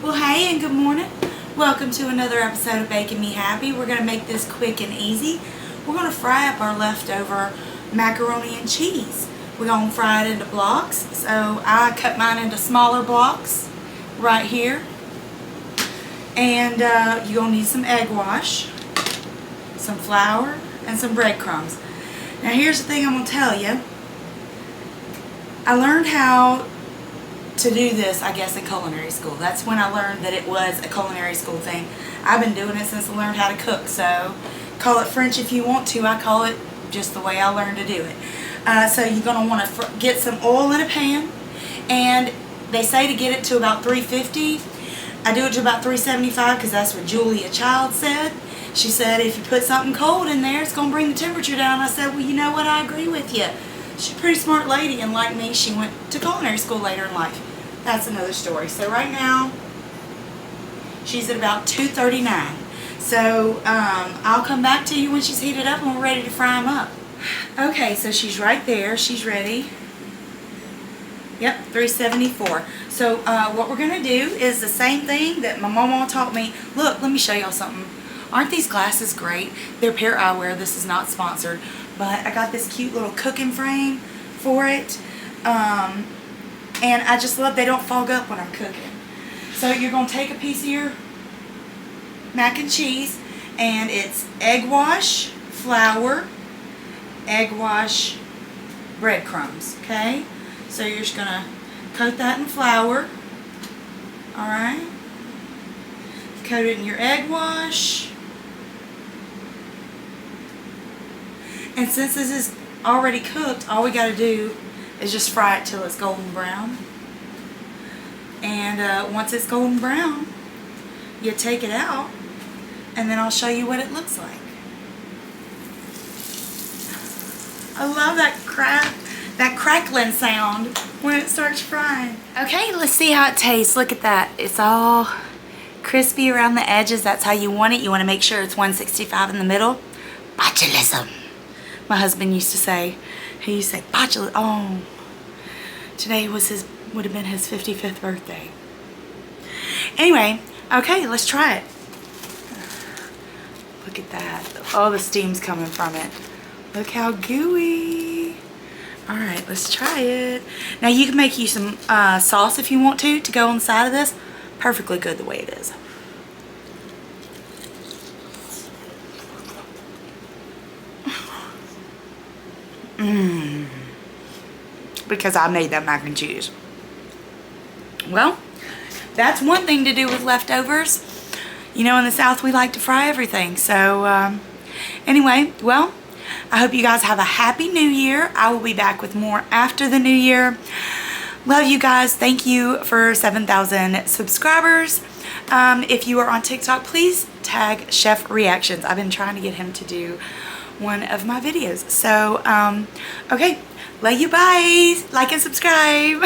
Well, hey and good morning. Welcome to another episode of Baking Me Happy. We're going to make this quick and easy. We're going to fry up our leftover macaroni and cheese. We're going to fry it into blocks. So I cut mine into smaller blocks right here. And you're going to need some egg wash, some flour, and some breadcrumbs. Now here's the thing I'm going to tell you. I learned how to do this, I guess, in culinary school. That's when I learned that it was a culinary school thing. I've been doing it since I learned how to cook, so call it French if you want to. I call it just the way I learned to do it. So you're going to want to get some oil in a pan, and they say to get it to about 350. I do it to about 375 because that's what Julia Child said. She said if you put something cold in there, it's going to bring the temperature down. I said, well, you know what, I agree with you. She's a pretty smart lady, and like me, she went to culinary school later in life. That's another story. So right now, she's at about 239. So I'll come back to you when she's heated up and we're ready to fry them up. Okay, so she's right there. She's ready. Yep, 374. So what we're going to do is the same thing that my mama taught me. Look, let me show y'all something. Aren't these glasses great? They're Pear Eyewear. This is not sponsored. But I got this cute little cooking frame for it. And I just love they don't fog up when I'm cooking. So you're going to take a piece of your mac and cheese, and it's egg wash, flour, egg wash, breadcrumbs, okay? So you're just going to coat that in flour, alright? Coat it in your egg wash. And since this is already cooked, all we got to do is just fry it till it's golden brown. And once it's golden brown, you take it out, and then I'll show you what it looks like. I love that crackling sound when it starts frying. Okay, let's see how it tastes. Look at that. It's all crispy around the edges. That's how you want it. You want to make sure it's 165 in the middle. Botulism. My husband used to say, he used to say, botulism. Oh, today would have been his 55th birthday. Anyway, okay, let's try it. Look at that. All the steam's coming from it. Look how gooey. Alright, let's try it. Now you can make you some sauce if you want to go on the side of this. Perfectly good the way it is. Because I made that mac and cheese. Well, that's one thing to do with leftovers. You know, in the South we like to fry everything. So anyway, well, I hope you guys have a happy new year. I will be back with more after the new year. Love you guys. Thank you for 7,000 subscribers. If you are on TikTok, please tag Chef Reactions. I've been trying to get him to do one of my videos. So okay, love you, bye. Like and subscribe.